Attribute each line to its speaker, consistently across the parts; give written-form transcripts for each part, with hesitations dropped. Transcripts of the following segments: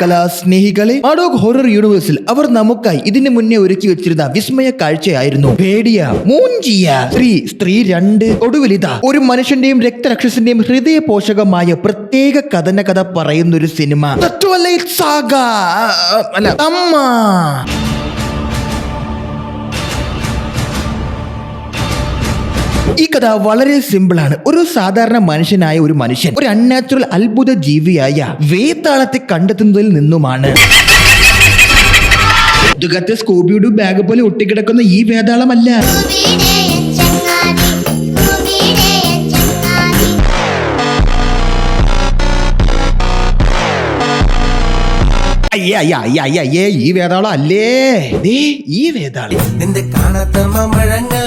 Speaker 1: കലാസ്നേഹികളെ, അഡോഗ് horror യൂണിവേഴ്സിൽ അവർ നമുക്കായി ഇതിനു മുന്നേ ഒരുക്കി വെച്ചിരുന്ന വിസ്മയ കാഴ്ചയായിരുന്നു പേടിയ മൂഞ്ചിയ സ്ത്രീ 2. ഒടുവിലിതാ ഒരു മനുഷ്യന്റെയും രക്തരക്ഷസിന്റെയും ഹൃദയ പോഷകമായ പ്രത്യേക കഥ പറയുന്ന ഒരു സിനിമ അമ്മ. ഈ കഥ വളരെ സിമ്പിൾ ആണ്. ഒരു സാധാരണ മനുഷ്യനായ ഒരു മനുഷ്യൻ ഒരു അൺനാച്ചുറൽ അത്ഭുത ജീവിയായ വേതാളത്തെ കണ്ടെത്തുന്നതിൽ നിന്നുമാണ്. സ്കൂബിയുടെ ബാഗ് പോലെ ഒട്ടിക്കിടക്കുന്ന ഈ വേതാളമല്ല, ഈ വേതാളം അല്ലേ, ഈ വേതാളം.
Speaker 2: നിന്റെ കാണാത്ത മഴങ്ങൾ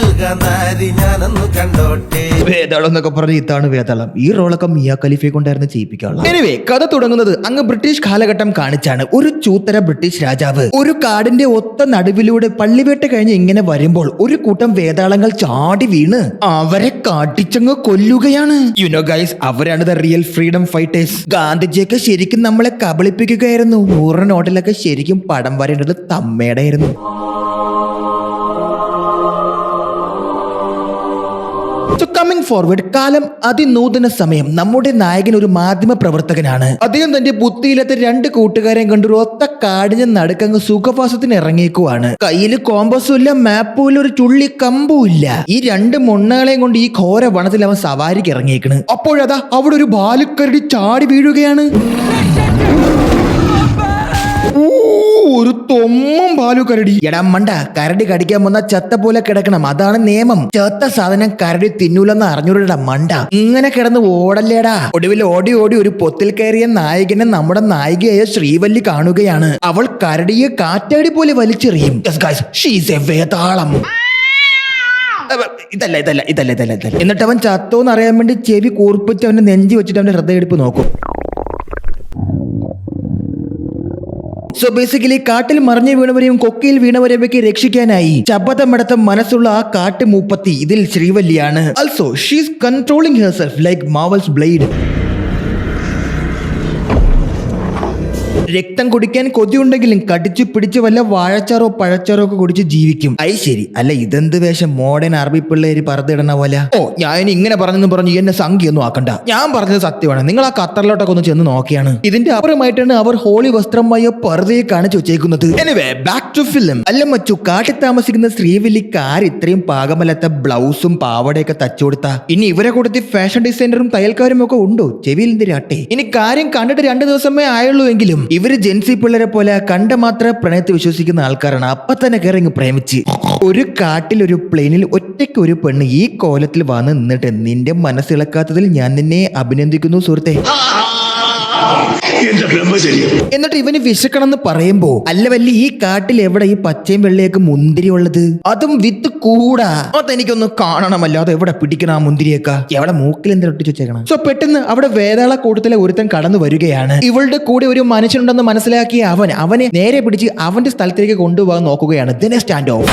Speaker 2: ഞാനൊന്ന് കണ്ടോട്ടെ.
Speaker 1: വേതാളം എന്നൊക്കെ പറഞ്ഞ ഇതാണ് വേതാളം. ഈ റോളൊക്കെ മിയ ഖലീഫയെ കൊണ്ടായിരുന്നു ചെയ്യിപ്പിക്കാനുള്ള. എനിവേ, കഥ തുടങ്ങുന്നത് അങ്ങ് ബ്രിട്ടീഷ് കാലഘട്ടം കാണിച്ചാണ്. ഒരു ചൂത്തര ബ്രിട്ടീഷ് രാജാവ് ഒരു കാടിന്റെ ഒത്ത നടുവിലൂടെ പള്ളിവേട്ട കഴിഞ്ഞ് ഇങ്ങനെ വരുമ്പോൾ ഒരു കൂട്ടം വേതാളങ്ങൾ ചാടി വീണ് അവരെ കാട്ടിച്ചങ്ങ് കൊല്ലുകയാണ്. യുനോ ഗൈസ്, അവരാണ് ദ റിയൽ ഫ്രീഡം ഫൈറ്റേഴ്സ്. ഗാന്ധിജിയൊക്കെ ശരിക്കും നമ്മളെ കബളിപ്പിക്കുകയായിരുന്നു. 100 നോട്ടിലൊക്കെ ശരിക്കും പടം വരേണ്ടത് തമ്മയുടെ ആയിരുന്നു. കമ്മിങ് ഫോർവേഡ്, കാലം അതിനൂതന സമയം. നമ്മുടെ നായകൻ ഒരു മാധ്യമ പ്രവർത്തകനാണ്. അദ്ദേഹം തന്റെ ബുദ്ധിയില്ലാത്ത 2 കൂട്ടുകാരെയും കണ്ടൊരു ഒത്ത കാടിന് നടുക്കങ്ങ് സുഖവാസത്തിന് ഇറങ്ങിയേക്കുവാണ്. കയ്യിൽ കോമ്പസും ഇല്ല, മാപ്പും ഇല്ല, ഒരു ചുള്ളി കമ്പും ഇല്ല. ഈ 2 മൊണ്ണകളെയും കൊണ്ട് ഈ ഘോര വനത്തിൽ അവൻ സവാരിക്ക് ഇറങ്ങിയേക്കണ്. അപ്പോഴതാ അവിടെ ഒരു ബാലുക്കരടി ചാടി വീഴുകയാണ്. ഒരു തൊമ്മം പാലു കരടി. എടാ മണ്ട, കരടി കടിക്കാൻ വന്ന ചത്ത പോലെ കിടക്കണം, അതാണ് നിയമം. ചത്ത സാധനം കരടി തിന്നൂലെന്ന് അറിഞ്ഞൂടാ മണ്ട. ഇങ്ങനെ കിടന്ന് ഓടല്ലേടാ. ഒടുവിൽ ഓടി ഒരു പൊത്തിൽ കയറിയ നായകനെ നമ്മുടെ നായികയായ ശ്രീവല്ലി കാണുകയാണ്. അവൾ കരടിയെ കാറ്റാടി പോലെ വലിച്ചെറിയും. വേതാളം. ഇതല്ല. എന്നിട്ട് അവൻ ചത്തോന്ന് അറിയാൻ വേണ്ടി ചെവി കൂർപ്പിച്ച് അവന്റെ നെഞ്ചി വെച്ചിട്ട് അവന്റെ ഹൃദയെടുപ്പ് നോക്കും. സോ ബേസിക്കലി കാട്ടിൽ മറിഞ്ഞു വീണവരെയും കൊക്കയിൽ വീണവരെയൊക്കെ രക്ഷിക്കാനായി ശബ്ദമടത്ത മനസ്സുള്ള ആ കാട്ടുമൂപ്പത്തി ഇതിൽ ശ്രീവല്ലിയാണ്. Also she's controlling herself like Marvel's blade. രക്തം കുടിക്കാൻ കൊതിയുണ്ടെങ്കിലും കടിച്ചു പിടിച്ച് വല്ല വാഴച്ചാറോ പഴച്ചാറോ ഒക്കെ കുടിച്ച് ജീവിക്കും. ശരി, അല്ല ഇതെന്ത് വേഷം, മോഡേൺ അറബി പിള്ളേര് പറത്തിടണ പോലെ. ഞാൻ ഇങ്ങനെ പറഞ്ഞു എന്നെ സംഖ്യൊന്നും ആക്കണ്ട. ഞാൻ പറഞ്ഞത് സത്യമാണ്. നിങ്ങൾ ആ ഖത്തറിലോട്ടൊക്കെ ഒന്ന് ചെന്ന് നോക്കിയാണ്. ഇതിന്റെ അപ്പുറമായിട്ടാണ് അവർ ഹോളി വസ്ത്രമായ പർദ്ദയെ കാണിച്ചു വെച്ചേക്കുന്നത്. Anyway, back to film. അല്ല മച്ചു, കാട്ടിൽ താമസിക്കുന്ന ശ്രീവല്ലിക്ക് ഇത്രയും പാകമല്ലാത്ത ബ്ലൗസും പാവടയൊക്കെ തച്ചു കൊടുത്ത ഇനി ഇവരെ കൂട്ടത്തിൽ ഫാഷൻ ഡിസൈനറും തയ്യൽക്കാരും ഒക്കെ ഉണ്ടോ? ചെവിയിൽ എന്തിരാട്ടെ. ഇനി കാര്യം കണ്ടിട്ട് 2 ദിവസമേ ആയുള്ളൂ എങ്കിലും ഇവര് ജെൻസി പിള്ളേരെ പോലെ കണ്ട മാത്രം പ്രണയത്തെ വിശ്വസിക്കുന്ന ആൾക്കാരാണ്. അപ്പൊ തന്നെ കയറി പ്രേമിച്ച് ഒരു കാട്ടിൽ ഒരു പ്ലെയിനിൽ ഒറ്റയ്ക്ക് ഒരു പെണ്ണ് ഈ കോലത്തിൽ വന്ന് നിന്നിട്ട് നിന്റെ മനസ്സിളക്കാത്തതിൽ ഞാൻ നിന്നെ അഭിനന്ദിക്കുന്നു സുഹൃത്തെ. എന്നിട്ട് ഇവന് വിശക്കണമെന്ന് പറയുമ്പോ, അല്ല വല്ലി ഈ കാട്ടിൽ എവിടെ ഈ പച്ചയും വെള്ളയൊക്കെ മുന്തിരി ഉള്ളത്, അതും വിത്ത് കൂടാ. അതെനിക്കൊന്ന് കാണണമല്ലോ. അത് എവിടെ പിടിക്കണം ആ മുന്തിരിയൊക്കെ, എവിടെ മൂക്കിൽ എന്താ ഒട്ടിച്ചു വെച്ചേക്കണം. സോ പെട്ടെന്ന് അവിടെ വേതാള കൂട്ടത്തിലെ ഒരുത്തൻ കടന്നു വരികയാണ്. ഇവളുടെ കൂടെ ഒരു മനുഷ്യനുണ്ടെന്ന് മനസ്സിലാക്കിയ അവനെ നേരെ പിടിച്ച് അവന്റെ സ്ഥലത്തേക്ക് കൊണ്ടുപോകാൻ നോക്കുകയാണ്. ദിനെ സ്റ്റാൻഡ് ഓഫ്.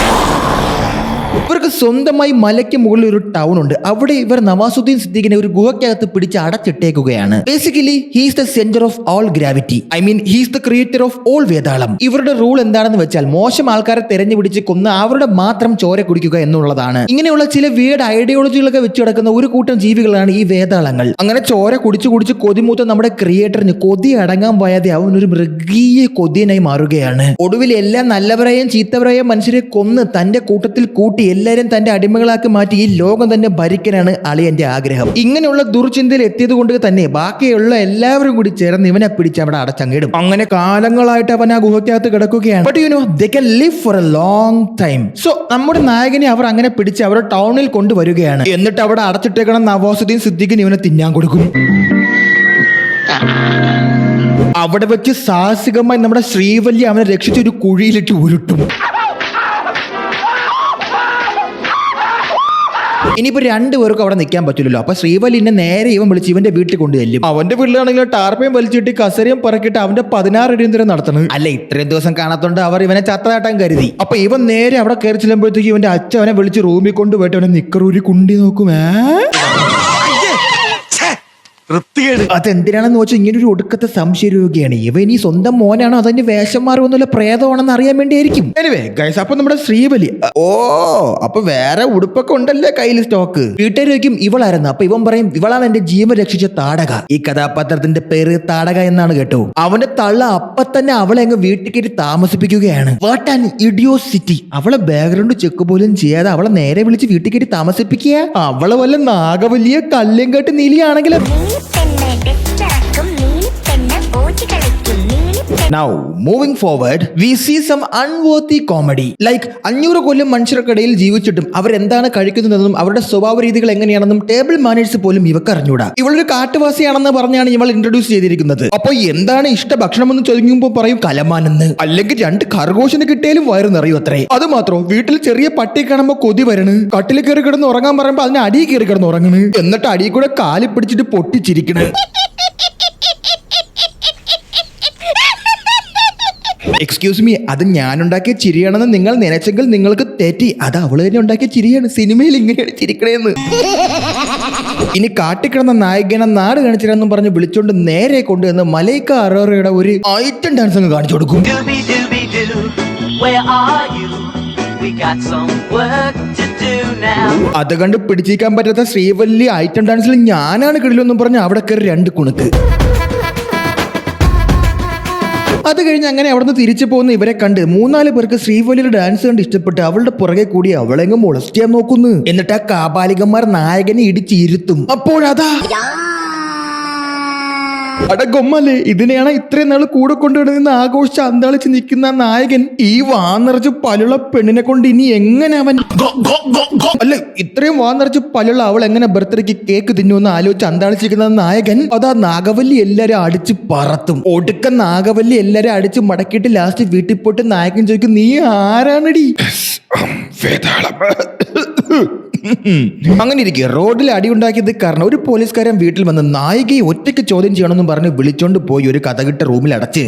Speaker 1: ഇവർക്ക് സ്വന്തമായി മലയ്ക്ക് മുകളിൽ ഒരു ടൗൺ ഉണ്ട്. അവിടെ ഇവർ നവാസുദ്ദീൻ സിദ്ദീഖിനെ ഒരു ഗുഹയ്ക്കകത്ത് പിടിച്ച് അടച്ചിട്ടേക്കുകയാണ്. Basically he's the centre of all gravity. I mean he's the creator of all Vetalam. ഇവരുടെ റൂൾ എന്താണെന്ന് വെച്ചാൽ മോശം ആൾക്കാരെ തെരഞ്ഞു പിടിച്ച് കൊന്ന് അവരുടെ മാത്രം ചോര കുടിക്കുക എന്നുള്ളതാണ്. ഇങ്ങനെയുള്ള ചില വീട് ഐഡിയോളജികളൊക്കെ വെച്ച് കിടക്കുന്ന ഒരു കൂട്ടം ജീവികളാണ് ഈ വേതാളങ്ങൾ. അങ്ങനെ ചോര കുടിച്ച് കൊതിമൂത്ത നമ്മുടെ ക്രിയേറ്ററിന് കൊതി അടങ്ങാൻ വയ്യാതെ അവൻ ഒരു മൃഗീയ കൊതിയനായി മാറുകയാണ്. ഒടുവിൽ എല്ലാ നല്ലവരെയും ചീത്തവരെയും മനുഷ്യരെ കൊന്ന് തന്റെ കൂട്ടത്തിൽ കൂട്ടി എല്ലാരും തന്റെ അടിമകളാക്കി മാറ്റി ഈ ലോകം തന്നെ ഭരിക്കാനാണ് അളിയന്റെ ആഗ്രഹം. ഇങ്ങനെയുള്ള ദുർചിന്തയിൽ എത്തിയത് കൊണ്ട് തന്നെ ബാക്കിയുള്ള എല്ലാവരും കൂടി ചേർന്ന് ഇവനെ പിടിച്ച് അവിടെ അടച്ചങ്ങിടും. അങ്ങനെ കാലങ്ങളായിട്ട് അവൻ ആ ഗുഹയ്ക്കകത്ത് കിടക്കുകയാണ്. But you know they can live four A long time. So നമ്മുടെ നായകനെ അവർ അങ്ങനെ പിടിച്ച് അവരുടെ ടൗണിൽ കൊണ്ടുവരികയാണ്. എന്നിട്ട് അവിടെ അടച്ചിട്ടേക്കണം നവാസുദ്ദീൻ സിദ്ദീഖിന് ഇവനെ തിന്നാൻ കൊടുക്കും. അവിടെ വെച്ച് സാഹസികമായി നമ്മുടെ ശ്രീവല്ലി അവനെ രക്ഷിച്ച് ഒരു കുഴിയിലിട്ട് ഉരുട്ടും. ഇനിയിപ്പോ 2 പേർക്ക് അവിടെ നിൽക്കാൻ പറ്റില്ലല്ലോ. അപ്പൊ ശ്രീവല്ലിനെ നേരെ ഇവൻ വിളിച്ച് ഇവന്റെ വീട്ടിൽ കൊണ്ടു ചെല്ലും. അവന്റെ വീട്ടിലാണെങ്കിൽ ടാർപ്പയും വലിച്ചിട്ട് കസരയും പറക്കിട്ട് അവന്റെ 16 അടിയന്തരം നടത്തണം. അല്ല ഇത്രയും ദിവസം കാണാത്തോണ്ട് അവർ ഇവനെ ചത്തതാട്ടാൻ കരുതി. അപ്പൊ ഇവൻ നേരെ അവിടെ കയറി ചെല്ലുമ്പോഴത്തേക്ക് ഇവന്റെ അച്ഛൻ അവനെ വിളിച്ച് റൂമിൽ കൊണ്ടുപോയിട്ട് അവനെ നിക്കറൂരി കുണ്ടി നോക്കും.
Speaker 2: വൃത്തികേട്.
Speaker 1: അതെന്തിനാണെന്ന് വെച്ചാൽ ഇങ്ങനെ ഒരു ഒടുക്കത്തെ സംശയരോഗിയാണ് ഇവൻ. ഈ സ്വന്തം മോനാണോ അതന്നെ വേഷം മാറുമെന്നുള്ള പ്രേതമാണെന്ന് അറിയാൻ വേണ്ടിയായിരിക്കും. എനിവേ ഗൈസ്, അപ്പൊ നമ്മുടെ ശ്രീബലി അപ്പൊ വേറെ ഉടുപ്പൊക്കെ ഉണ്ടല്ലേ കയ്യിൽ സ്റ്റോക്ക്. വീട്ടുകാരും ഇവളായിരുന്നു. അപ്പൊ ഇവൻ പറയും ഇവളാണ് എന്റെ ജീവൻ രക്ഷിച്ച താടക. ഈ കഥാപാത്രത്തിന്റെ പേര് താടക എന്നാണ് കേട്ടോ. അവന്റെ തള്ള അപ്പൊ തന്നെ അവളെ അങ്ങ് വീട്ടിൽ കയറ്റി താമസിപ്പിക്കുകയാണ്. What an ഇഡിയോസിറ്റി. അവളെ ബാക്ക്ഗ്രൗണ്ട് ചെക്ക് പോലും ചെയ്യാതെ അവളെ നേരെ വിളിച്ച് വീട്ടിൽ കയറ്റി താമസിപ്പിക്കുക. അവളെ വല്ല നാഗവല്ലിയ കല്ലേങ്കാട്ട് നീലിയാണെങ്കിലും. Now, moving forward, we see some unworthy comedy. Like 500 കൊല്ലം മനുഷ്യർക്കിടയിൽ ജീവിച്ചിട്ടും അവരെന്താണ് കഴിക്കുന്നതെന്നും അവരുടെ സ്വഭാവ രീതികൾ എങ്ങനെയാണെന്നും ടേബിൾ മാനേഴ്സ് പോലും ഇവക്ക് അറിഞ്ഞൂടാ. ഇവളൊരു കാട്ടുവാസിയാണെന്ന് പറഞ്ഞാണ് ഇവൾ ഇൻട്രൊഡ്യൂസ് ചെയ്തിരിക്കുന്നത്. അപ്പൊ എന്താണ് ഇഷ്ട ഭക്ഷണം എന്ന് ചോദിക്കുമ്പോൾ പറയും കലമാനെന്ന്. അല്ലെങ്കിൽ 2 ഖർഗോശിന് കിട്ടിയാലും വയറ് നിറയും അത്രേ. അത് മാത്രം വീട്ടിൽ ചെറിയ പട്ടി കാണുമ്പോ കൊതി വരണ്. കട്ടിൽ കയറി കിടന്ന് ഉറങ്ങാൻ പറയുമ്പോ അതിന് അടിയിൽ കയറി കിടന്ന് ഉറങ്ങണ്. എന്നിട്ട് അടിയിൽ കൂടെ കാലി പിടിച്ചിട്ട് പൊട്ടിച്ചിരിക്കണ്. എക്സ്ക്യൂസ് മീ, അത് ഞാനുണ്ടാക്കിയ ചിരിയാണെന്ന് നിങ്ങൾ നനച്ചെങ്കിൽ നിങ്ങൾക്ക് തെറ്റി. അത് അവള് തന്നെ ഉണ്ടാക്കിയ ചിരിയാണ്. സിനിമയിൽ ഇങ്ങനെയാണ് ചിരിക്കണേന്ന്. ഇനി കാട്ടിക്കിടന്ന നായകനെ നാട് കാണിച്ചില്ലെന്നും പറഞ്ഞ് വിളിച്ചോണ്ട് നേരെ കൊണ്ടുവന്ന് മലൈക്ക അറോറയുടെ ഒരു ഐറ്റം ഡാൻസ് അങ്ങ് കാണിച്ചു കൊടുക്കും. അത് കണ്ട് പിടിച്ചിരിക്കാൻ പറ്റാത്ത ശ്രീവല്ലി ഐറ്റം ഡാൻസിൽ ഞാനാണ് കിടിലെന്നും പറഞ്ഞ് അവിടെ കയറി 2 കുണുക്ക്. അത് കഴിഞ്ഞ് അങ്ങനെ അവിടെ നിന്ന് തിരിച്ചു പോകുന്ന ഇവരെ കണ്ട് 3-4 പേർക്ക് ശ്രീവല്ലിയുടെ ഡാൻസ് കണ്ട് ഇഷ്ടപ്പെട്ട് അവളുടെ പുറകെ കൂടി അവളെങ്ങും മൊളസ്റ്റ് ചെയ്യാൻ നോക്കുന്നു. എന്നിട്ട് ആ കാപാലികന്മാർ നായകനെ ഇടിച്ചിരുത്തും. അപ്പോഴതാ അടഗൊമ്മല്ലേ, ഇതിനെയാണ് ഇത്രയും നാൾ കൂടെ കൊണ്ടുവരുന്ന ആഘോഷിച്ച് അന്താളിച്ച് നിൽക്കുന്ന നായകൻ ഈ വാന്നിറച്ച് പലുള്ള പെണ്ണിനെ കൊണ്ട് ഇനി എങ്ങനെ അവൻ അല്ല ഇത്രയും വാന്നിറച്ച് പലുള്ള അവൾ എങ്ങനെ ബർത്ത്ഡേക്ക് കേക്ക് തിന്നുമെന്ന് ആലോചിച്ച് അന്താളിച്ചിരിക്കുന്ന നായകൻ അതാ നാഗവല്ലി എല്ലാരും അടിച്ച് പറത്തും. ഒടുക്ക നാഗവല്ലി എല്ലാരും അടിച്ച് മടക്കിയിട്ട് ലാസ്റ്റ് വീട്ടിൽ പോയിട്ട് നായകൻ ചോദിക്കും നീ ആരാണടി? അങ്ങനെ ഇരിക്കുക റോഡിൽ അടിയുണ്ടാക്കിയത് കാരണം ഒരു പോലീസുകാരൻ വീട്ടിൽ വന്ന് നായികയെ ഒറ്റയ്ക്ക് ചോദ്യം ചെയ്യണമെന്നും പറഞ്ഞ് വിളിച്ചോണ്ട് പോയി ഒരു കഥകിട്ട റൂമിൽ അടച്ച്.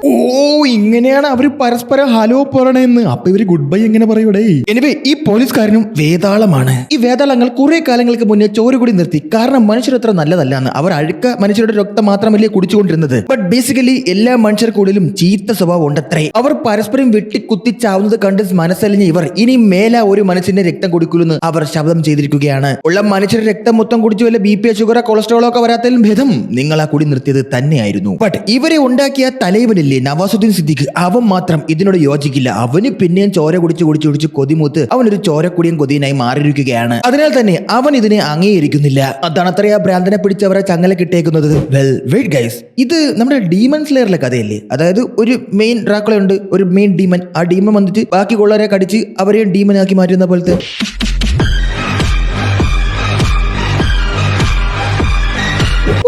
Speaker 1: ഓ ഇങ്ങനെയാണ് അവര് പരസ്പരം ഹലോ പറയണെന്ന്. അപ്പൊ ഇവര് ഗുഡ് ബൈ എങ്ങനെ പറയൂടേ? എനിവേ ഈ പോലീസുകാരനും വേതാളമാണ്. ഈ വേതാളങ്ങൾ കുറെ കാലങ്ങൾക്ക് മുന്നേ ചോര കൂടി നിർത്തി. കാരണം മനുഷ്യർ അത്ര നല്ലതല്ലാന്ന്. അവർ അഴുക്ക മനുഷ്യരുടെ രക്തം മാത്രമല്ലേ കുടിച്ചുകൊണ്ടിരുന്നത്. ബട്ട് ബേസിക്കലി എല്ലാ മനുഷ്യർക്കുള്ളിലും ചീത്ത സ്വഭാവം ഉണ്ടത്രേ. അവർ പരസ്പരം വെട്ടിക്കുത്തിച്ചാവുന്നത് കണ്ട് മനസ്സലിഞ്ഞ ഇവർ ഇനി മേല ഒരു മനുഷ്യന്റെ രക്തം കുടിക്കുമെന്ന് അവർ ശബ്ദം ചെയ്തിരിക്കുകയാണ്. ഉള്ള മനുഷ്യരുടെ രക്തം മൊത്തം കുടിച്ചു വല്ല BP ഷുഗറോ കൊളസ്ട്രോളോ ഒക്കെ വരാത്തതിലും ഭേദം നിങ്ങൾ ആ കുടി നിർത്തിയത് തന്നെയായിരുന്നു. ബട്ട് ഇവരെ ഉണ്ടാക്കിയ തലൈവനില്ലേ നവാസുദ്ദീൻ സിദ്ദീഖ്, അവൻ മാത്രം ഇതിനോട് യോജിക്കില്ല. അവന് പിന്നെയും ചോര കുടിച്ച് കൊതിമൂത്ത് അവനൊരു ചോരക്കുടിയും കൊതിയനായി മാറിയിരിക്കുകയാണ്. അതിനാൽ തന്നെ അവൻ ഇതിനെ അംഗീകരിക്കുന്നില്ല. അതാണ് അത്രയാ ഭ്രാന്തനെ പിടിച്ച് അവരെ ചങ്ങല കിട്ടേക്കുന്നത്. വെൽ വെയിറ്റ് ഗൈസ്, ഇത് നമ്മുടെ ഡീമൺ സ്ലെയറിലെ കഥയല്ലേ? അതായത് ഒരു മെയിൻ ഡ്രാക്കുള ഉണ്ട്, ഒരു മെയിൻ ഡീമൻ. ആ ഡീമൻ വന്നിട്ട് ബാക്കി കൊള്ളവരെ കടിച്ച് അവരെയും ഡീമനാക്കി മാറ്റുന്ന പോലത്തെ.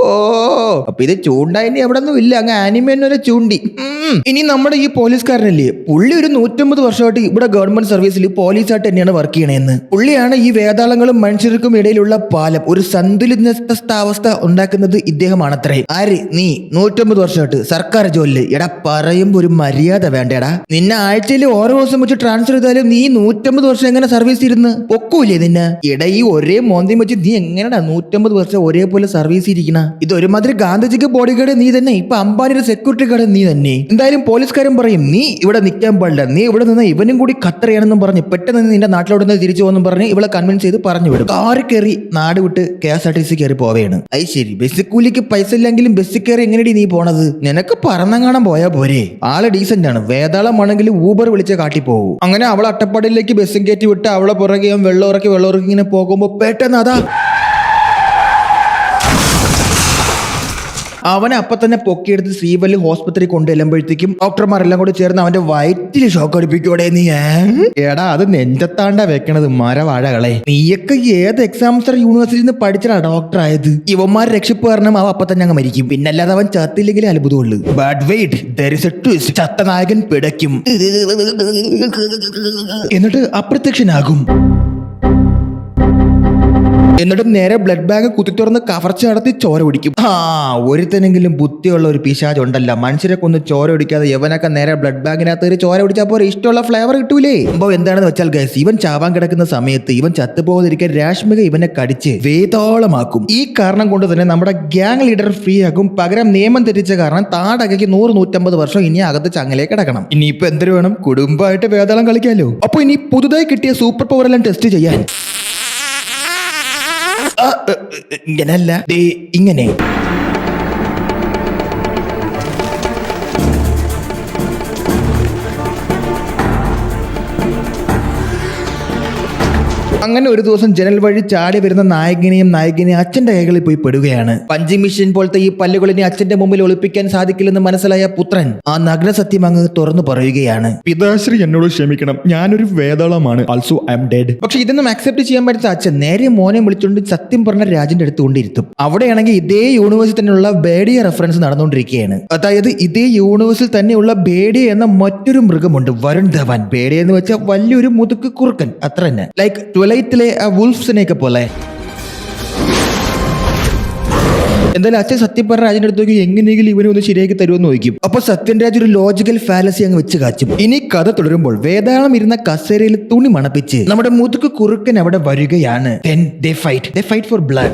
Speaker 1: ഓ അപ്പൊ ഇത് ചൂണ്ടായി അവിടെ ഒന്നും ഇല്ല, അങ്ങ് ആനിമേനൊരു ചൂണ്ടി. ഇനി നമ്മുടെ ഈ പോലീസുകാരനല്ലേ, പുള്ളി ഒരു 150 വർഷമായിട്ട് ഇവിടെ ഗവൺമെന്റ് സർവീസിൽ പോലീസായിട്ട് തന്നെയാണ് വർക്ക് ചെയ്യണേന്ന്. പുള്ളിയാണ് ഈ വേതാളങ്ങളും മനുഷ്യർക്കും ഇടയിലുള്ള പാലം, ഒരു സന്തുലിതാവസ്ഥ ഉണ്ടാക്കുന്നത് ഇദ്ദേഹമാണത്രേ. ആര്? നീ 150 വർഷമായിട്ട് സർക്കാർ ജോലിയിൽ. എടാ പറയുമ്പോ ഒരു മര്യാദ വേണ്ടേടാ. നിന്നെ ആഴ്ചയിൽ ഓരോ ദിവസം വെച്ച് ട്രാൻസ്ഫർ ചെയ്താലും നീ 150 വർഷം എങ്ങനെ സർവീസ് ഇരുന്ന് പൊക്കൂലേ നിന്നെ? എടാ ഈ ഒരേ മോന്തിയും വെച്ച് നീ എങ്ങനെയാ 150 വർഷം ഒരേപോലെ സർവീസ് ഇരിക്കണ? ഇത് ഒരുമാതിരി ഗാന്ധിജിക്ക് ബോഡി ഗാർഡ് നീ തന്നെ, ഇപ്പൊ അംബാനിയുടെ സെക്യൂരിറ്റി ഗാർഡ് നീ തന്നെ. എന്തായാലും പോലീസുകാരൻ പറയും നീ ഇവിടെ നിൽക്കാൻ പാടില്ല, നീ ഇവിടെ നിന്ന് ഇവനും കൂടി ഖത്തറിയാണെന്നും പറഞ്ഞ് പെട്ടെന്ന് നിന്റെ നാട്ടിലോട്ട് തിരിച്ചു പോകുന്നു പറഞ്ഞ് ഇവളെ കൺവിൻസ് ചെയ്ത് പറഞ്ഞു വിടും. കാറ് കയറി നാട് വിട്ട് KSRTC കയറി പോവുകയാണ്. അത് ശരി, ബസ് കൂലിക്ക് പൈസ ഇല്ലെങ്കിലും ബസ്സിൽ കയറി എങ്ങനെയാണ് നീ പോണത്? നിനക്ക് പറന്നങ്ങാണം പോയാ പോരെ. ആള് ഡീസന്റ് ആണ്. വേതാളമാണെങ്കിൽ ഊബർ വിളിച്ച് കാട്ടി പോകും. അങ്ങനെ അവളെ അട്ടപ്പാടിയിലേക്ക് ബസ്സും കയറ്റി വിട്ട് അവളെ പുറകെ വെള്ളം ഇറക്കി ഇങ്ങനെ പോകുമ്പോ പെട്ടെന്ന് അതാ അവനെ അപ്പൊ തന്നെ പൊക്കിയെടുത്ത് ശ്രീവല്ലി ഹോസ്പിറ്റലിൽ കൊണ്ടുവരുമ്പോഴത്തേക്കും ഡോക്ടർമാരെല്ലാം കൂടി ചേർന്ന് അവന്റെ വയറ്റിൽ ഷോക്ക് അടിപ്പിക്കൂടെ. നീ എടാ അത് നെഞ്ചത്താണ്ടാ വെക്കണത് മരവാഴകളെ. നീയൊക്കെ ഏത് എക്സാംസർ യൂണിവേഴ്സിറ്റിയിൽ നിന്ന് പഠിച്ചാ ഡോക്ടർ ആയത്? ഇവന്മാർ രക്ഷിപ്പ് കാരണം അവൻ അപ്പൊ തന്നെ അങ്ങ് മരിക്കും. പിന്നല്ലാതെ അവൻ ചത്തില്ലെങ്കിലേ അത്ഭുതമുള്ളൂ. But wait, there is a twist. ചത്ത നായകൻ പിടയ്ക്കും, എന്നിട്ട് അപ്രത്യക്ഷനാകും. എന്നിട്ട് നേരെ ബ്ലഡ് ബാങ്ക് കുത്തി തുറന്ന് കവർച്ച നടത്തി ചോര കുടിക്കും. ഒരുത്തനെങ്കിലും ബുദ്ധിയുള്ള ഒരു പിശാച് ഉണ്ടല്ല, മനുഷ്യരെ കൊന്ന് ചോര കുടിക്കാതെ യവനൊക്കെ നേരെ ബ്ലഡ് ബാങ്കിനകത്ത് ഒരു ചോര കുടിച്ചാൽ പോലെ ഇഷ്ടമുള്ള ഫ്ലേവർ കിട്ടൂലേ. സംഭവം എന്താണെന്ന് വെച്ചാൽ ഗൈസ്, ഇവൻ ചാവാൻ കിടക്കുന്ന സമയത്ത് ഇവൻ ചത്തുപോകാതിരിക്കാൻ രാഷ്മിക ഇവനെ കടിച്ച് വേതാളമാക്കും. ഈ കാരണം കൊണ്ട് തന്നെ നമ്മുടെ ഗ്യാങ് ലീഡർ ഫ്രീ ആക്കും. പകരം നിയമം തെറ്റിച്ച കാരണം താടകയ്ക്ക് 100-150 വർഷം ഇനി അകത്ത് ചങ്ങലേക്ക് കിടക്കണം. ഇനിയിപ്പോ എന്തൊരു വേണം, കുടുംബമായിട്ട് വേതാളം കളിക്കാലോ. അപ്പൊ ഇനി പുതുതായി കിട്ടിയ സൂപ്പർ പവർ എല്ലാം ടെസ്റ്റ് ചെയ്യാൻ ഇങ്ങനല്ല, ഇങ്ങനെ. അങ്ങനെ ഒരു ദിവസം ജനൽ വഴി ചാടി വരുന്ന നായകനെയും അച്ഛന്റെ കൈകളിൽ പോയി പെടുകയാണ്. പഞ്ചിങ് മെഷീൻ പോലത്തെ ഈ പല്ലുകളിനെ അച്ഛന്റെ മുമ്പിൽ ഒളിപ്പിക്കാൻ സാധിക്കില്ലെന്ന് മനസ്സിലായ പുത്രൻ ആ നഗ്ന സത്യം അങ്ങ് തുറന്നു പറയുകയാണ്.
Speaker 3: പിതാശ്രീ എന്നോട് ക്ഷമിക്കണം, ഞാനൊരു വേതാളമാണ്, ആൾസോ ഐ എം ഡെഡ്.
Speaker 1: പക്ഷെ ഇതൊന്നും അക്സെപ്റ്റ് ചെയ്യാൻ പറ്റാത്ത അച്ഛൻ നേരെ മോനെ വിളിച്ചുകൊണ്ട് സത്യം പറഞ്ഞ രാജന്റെ അടുത്ത് കൊണ്ടിരുത്തും. അവിടെയാണെങ്കിൽ ഇതേ യൂണിവേഴ്സിൽ തന്നെയുള്ള ബേഡിയ റെഫറൻസ് നടന്നുകൊണ്ടിരിക്കുകയാണ്. അതായത് ഇതേ യൂണിവേഴ്സിൽ തന്നെയുള്ള ബേഡിയ എന്ന മറ്റൊരു മൃഗമുണ്ട്, വരുൺ ധവാൻ. ബേഡിയ എന്ന് വെച്ചാൽ വലിയൊരു മുതുക്ക് കുറുക്കൻ, അത്ര തന്നെ. ലൈക്ക് ട്വലൈറ്റിലെ ആ വുൾഫ്സിനെയൊക്കെ പോലെ. എന്തായാലും അച്ഛൻ സത്യപര രാജന്റെ അടുത്ത് നോക്കി എങ്ങനെയെങ്കിലും ഇവനെ ഒന്ന് ശരിയാക്കി തരുമെന്ന് ചോദിക്കും. അപ്പൊ സത്യൻരാജ് ഒരു ലോജിക്കൽ ഫാലസി അങ്ങ് വെച്ച് കാച്ചും. ഇനി കഥ തുടരുമ്പോൾ വേതാളം ഇരുന്ന കസേരയിൽ തുണി മണപ്പിച്ച് നമ്മുടെ മുതുക്ക് കുറുക്കൻ അവിടെ വരികയാണ്. Then they fight for blood.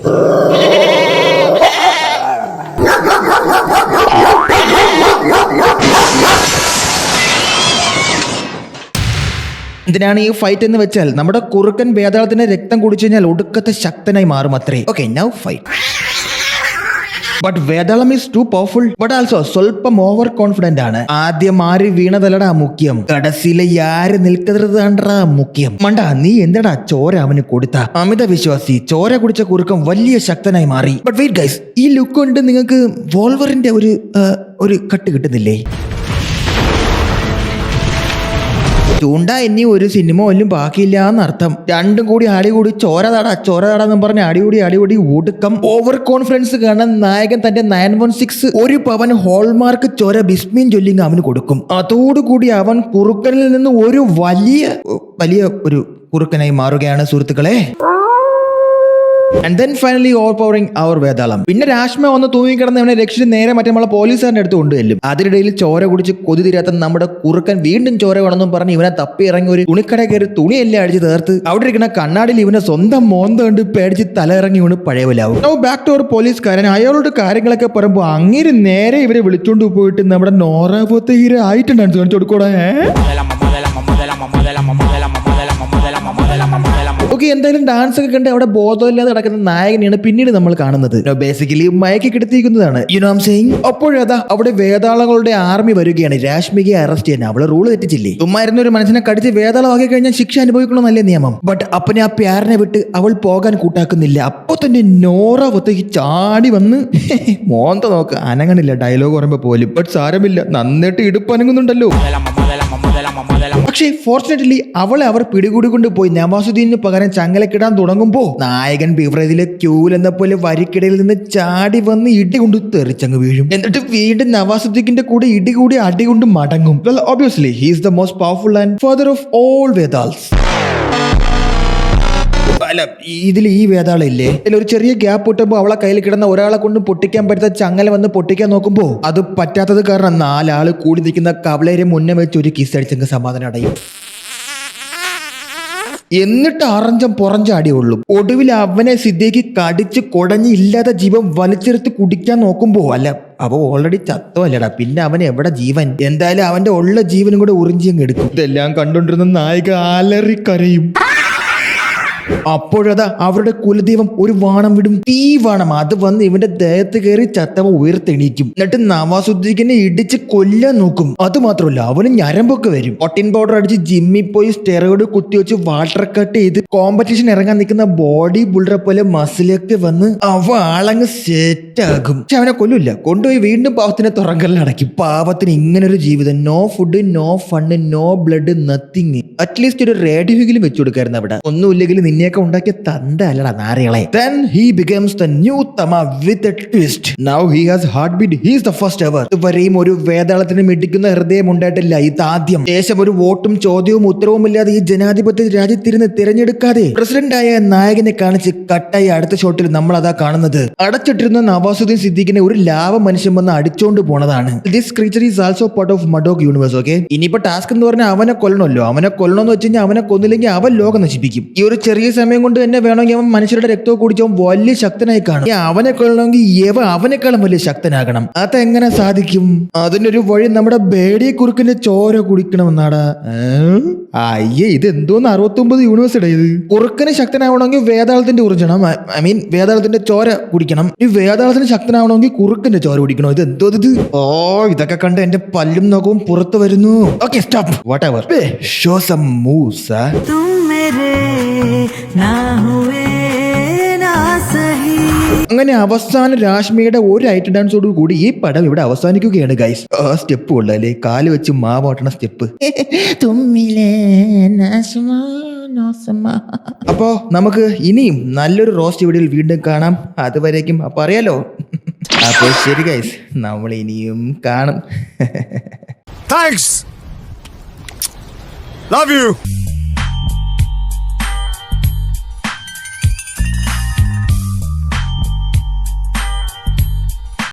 Speaker 1: എന്തിനാണ് ഈ ഫൈറ്റ് എന്ന് വെച്ചാൽ നമ്മുടെ കുറുക്കൻ വേതാളത്തിന്റെ രക്തം കുടിച്ചു കഴിഞ്ഞാൽ ഒടുക്കത്തെ ശക്തനായി മാറും അത്രേ. Okay, now fight. But Vetalam is too powerful, but also സ്വല്പം ഓവർ കോൺഫിഡന്റ് ആണ്. ആദ്യം ആര് വീണതല്ലടാ മുഖ്യം, കടസിലെ ആര് നിൽക്കുന്നതാണ്ടാ മുഖ്യം. മണ്ട, നീ എന്താടാ ചോര അവന് കൊടുത്ത? അമിത വിശ്വാസി ചോര കുടിച്ച കുറുക്കം വലിയ ശക്തനായി മാറി. ബട്ട് വെയിറ്റ് ഗൈസ്, ഈ ലുക്ക് കൊണ്ട് നിങ്ങൾക്ക് വോൾവറിന്റെ ഒരു കട്ട് കിട്ടുന്നില്ലേ? ചൂണ്ട ഇനി ഒരു സിനിമ പോലും ബാക്കിയില്ല എന്നർത്ഥം. രണ്ടും കൂടി അടികൂടി ചോരതാടാന്ന് പറഞ്ഞ് അടികൂടി ഒടുക്കം ഓവർ കോൺഫിഡൻസ് കാണാൻ നായകൻ തന്റെ 916 1 പവൻ ഹോൾമാർക്ക് ചോര ബിസ്മീൻ ചൊല്ലിങ് അവന് കൊടുക്കും. അതോടുകൂടി അവൻ കുറുക്കനിൽ നിന്ന് ഒരു വലിയ ഒരു കുറുക്കനായി മാറുകയാണ് സുഹൃത്തുക്കളെ. And then finally overpowering our വേതാളം. പിന്നെ രാഷ്മ വന്ന് തൂങ്ങിക്കിടന്ന് അവനെ രക്ഷിച്ച് നേരെ മറ്റേ നമ്മളെ പോലീസുകാരൻ്റെ അടുത്ത് കൊണ്ടുവല്ലും. അതിനിടയിൽ ചോര കുടിച്ച് കൊതി തീരാത്ത നമ്മുടെ കുറുക്കൻ വീണ്ടും ചോര വേണമെന്നും പറഞ്ഞ് ഇവനെ തപ്പി ഇറങ്ങി ഒരു തുണിക്കട കയറി തുണിയെല്ലാം അടിച്ച് തീർത്ത് അവിടെ ഇരിക്കുന്ന കണ്ണാടിയിൽ ഇവനെ സ്വന്തം മോന്ത കണ്ട് പേടിച്ച് തല ഇറങ്ങി ഇവന് പഴയവലാവും. നൗ ബാക്ക് ടു അവർ പോലീസുകാരൻ. അയാളോട് കാര്യങ്ങളൊക്കെ പറയുമ്പോൾ അങ്ങനെ നേരെ ഇവരെ വിളിച്ചോണ്ട് പോയിട്ട് നമ്മുടെ നോറാപോത്തെ ഹീറോ ആയിട്ടുണ്ടാണ് കാണിച്ചു കൊടുക്കൂടാ. ഓക്കെ, എന്തായാലും ഡാൻസ് ഒക്കെ കണ്ട് അവിടെ ബോധമില്ലാതെ കിടക്കുന്ന നായകനെയാണ് പിന്നീട് നമ്മൾ കാണുന്നത്. ബേസിക്കലി മയക്കി കിടത്തിയിരിക്കുന്നതാണ്. അപ്പോഴതാ അവിടെ വേതാളങ്ങളുടെ ആർമി വരികയാണ് രാഷ്മികയെ അറസ്റ്റ് ചെയ്യാൻ. അവളെ റൂള് തെറ്റിച്ചില്ലേ? ചുമ്മായിരുന്ന ഒരു മനുഷ്യനെ കടിച്ച് വേതാളമാക്കി കഴിഞ്ഞാൽ ശിക്ഷ അനുഭവിക്കണമെന്നല്ലേ നിയമം. ബട്ട് അപ്പനെ ആ പ്യാരനെ വിട്ട് അവൾ പോകാൻ കൂട്ടാക്കുന്നില്ല. അപ്പൊ തന്നെ നോറാവത്തേക്ക് ചാടി വന്ന് മോന്ത നോക്ക് അനങ്ങണില്ല ഡയലോഗ് പറയുമ്പോ പോലും. ബട്ട് സാരമില്ല, നന്നായിട്ട് ഇടുപ്പ് അനങ്ങുന്നുണ്ടല്ലോ. പക്ഷേ ഫോർച്ചുനേറ്റ്ലി അവളെ അവർ പിടികൂടിക്കൊണ്ട് പോയി നവാസുദ്ദീനു പകരം ചങ്ങലക്കിടാൻ തുടങ്ങുമ്പോ നായകൻ ബിവറേജിലെ ക്യൂൽ എന്ന പോലെ വരിക്കിടയിൽ നിന്ന് ചാടി വന്ന് ഇടികൊണ്ട് തെറിച്ചങ്ങ് വീഴും. എന്നിട്ട് വീണ്ടും നവാസുദ്ദീന്റെ കൂടെ ഇടികൂടി അടികൊണ്ട് മടങ്ങും. Well obviously he is the most powerful and father of all Vetals. അല്ല, ഇതിൽ ഈ വേതാളം ഇല്ലേ, ഇതിൽ ഒരു ചെറിയ ഗ്യാപ്പ് കിട്ടുമ്പോൾ അവളെ കയ്യിൽ കിടന്ന ഒരാളെ കൊണ്ട് പൊട്ടിക്കാൻ പറ്റാത്ത ചങ്ങല വന്ന് പൊട്ടിക്കാൻ നോക്കുമ്പോ അത് പറ്റാത്തത് കാരണം 4 ആള് കൂടി നിൽക്കുന്ന കവളേരെ മുന്നേ വെച്ച് ഒരു കിസ് അടിച്ചെങ്കിൽ സമാധാനം അടയും. എന്നിട്ട് പുറഞ്ച അടിയുള്ളൂ. ഒടുവിൽ അവനെ സിദ്ധിക്ക് കടിച്ച് കുടഞ്ഞ് ഇല്ലാത്ത ജീവൻ വലിച്ചെടുത്ത് കുടിക്കാൻ നോക്കുമ്പോ അവ ഓൾറെഡി ചത്തോ അല്ലടാ, പിന്നെ അവൻ എവിടെ ജീവൻ? എന്തായാലും അവന്റെ ഉള്ള ജീവനും കൂടെ ഉറിഞ്ചിയങ്ങ് എടുക്കും. ഇതെല്ലാം കണ്ടോണ്ടിരുന്ന നായിക അലറിക്കരയും. അപ്പോഴതാ അവരുടെ കുലദൈവം ഒരു വാണം വിടും, തീ വാണം. അത് വന്ന് ഇവന്റെ ദേഹത്ത് കയറി ചത്തവ ഉയർത്തെണീക്കും. എന്നിട്ട് നവാസുദ്ദീനെ ഇടിച്ച് കൊല്ലാൻ നോക്കും. അത് മാത്രമല്ല അവന് ഞരമ്പൊക്കെ വരും. പ്രോട്ടീൻ പൗഡർ അടിച്ച് ജിമ്മിൽ പോയി സ്റ്റെറോയിഡ് കുത്തിവെച്ച് വാട്ടർ കട്ട് ചെയ്ത് കോമ്പറ്റീഷൻ ഇറങ്ങാൻ നിൽക്കുന്ന ബോഡി ബിൽഡറെ പോലെ മസിലൊക്കെ വന്ന് അവ ആളങ്ങ് സെറ്റ് ആകും. പക്ഷെ അവനെ കൊല്ലില്ല, കൊണ്ടുപോയി വീണ്ടും പാവത്തിനെ തുറങ്കലിൽ അടയ്ക്കും. പാവത്തിന് ഇങ്ങനൊരു ജീവിതം, no food, no fund, no blood, nothing. At least ഒരു റേഡിയോയെങ്കിലും വെച്ചു കൊടുക്കായിരുന്നു അവിടെ. ഒന്നുമില്ലെങ്കിൽ നിന്നെയൊക്കെ ഉണ്ടാക്കിയ തന്ത അല്ലടാ നാറികളെ. Then he becomes the new Tama with a twist. Now he has heartbeat. He is the first ever. ഇതുവരെയും ഒരു വേതാളത്തിന് മിടിക്കുന്ന ഹൃദയം ഉണ്ടായിട്ടില്ല. ഇതാദ്യം. ശേഷം ഒരു വോട്ടും ചോദ്യവും ഉത്തരവും ഇല്ലാതെ ഈ ജനാധിപത്യ രാജ്യത്തിരുന്ന് തിരഞ്ഞെടുക്കാതെ പ്രസിഡന്റായ നായകനെ കാണിച്ച് കട്ടായി അടുത്ത ഷോട്ടിൽ നമ്മൾ അതാ കാണുന്നത് അടച്ചിട്ടിരുന്ന നവാസുദ്ദീൻ സിദ്ദീഖിനെ ഒരു ലാവ മനുഷ്യൻ വന്ന് അടിച്ചോണ്ട് പോണതാണ്. This creature is also part of Maddock universe. Okay, ഇനിയിപ്പോ ടാസ്ക് എന്ന് പറഞ്ഞാൽ അവനെ കൊല്ലണമല്ലോ. അവനെ കൊല്ലണമെന്ന് വെച്ച് കഴിഞ്ഞാൽ അവനെ കൊന്നില്ലെങ്കിൽ അവൻ ലോകം നശിപ്പിക്കും. ഈ ഒരു ചെറിയ സമയം കൊണ്ട് തന്നെ വേണമെങ്കിൽ അവൻ മനുഷ്യരുടെ രക്തവും കുടിച്ച് അവൻ വലിയ ശക്തനായി കാണും. അവനെ കൊല്ലണമെങ്കിൽ അവനെക്കാളും വലിയ ശക്തനാകണം. അതെങ്ങനെ സാധിക്കും? അതിനൊരു വഴി നമ്മുടെ ബേഡി കുറുക്കിന്റെ ചോര കുടിക്കണമെന്നാടാ. അയ്യേ, ഇത് എന്തോന്ന് 69 യൂണിവേഴ്സിറ്റി ഇത്. കുറുക്കന് ശക്തനാവണമെങ്കിൽ വേതാളത്തിന്റെ ഉറിഞ്ചണം. ഐ മീൻ വേതാളത്തിന്റെ ചോര കുടിക്കണം. ഈ വേതാളത്തിന് ശക്തനാവണമെങ്കിൽ കുറുക്കന്റെ ചോര കുടിക്കണം. ഇത് എന്തോ ഇത്? ഓ, ഇതൊക്കെ കണ്ട് എന്റെ പല്ലും നോക്കവും പുറത്തു വരുന്നു. Okay, stop. Whatever. Show some moves.
Speaker 4: तुम मेरे ना हुए ना सही.
Speaker 1: അങ്ങനെ അവസാന രാഷ്മിയുടെ ഒരു ഐറ്റം ഡാൻസോട് കൂടി ഈ പടം ഇവിടെ അവസാനിക്കുകയാണ് ഗൈസ്. ആ സ്റ്റെപ്പ് കൊള്ളാല്ലേ, കാല് വെച്ച് മാവോട്ടണ സ്റ്റെപ്പ്. അപ്പോ നമുക്ക് ഇനിയും നല്ലൊരു റോസ്റ്റ് വീഡിയോയിൽ വീണ്ടും കാണാം. അതുവരേക്കും അപ്പൊ അറിയാലോ. അപ്പൊ ശരി ഗൈസ്, നമ്മൾ ഇനിയും കാണും.
Speaker 5: Thanks. Love you.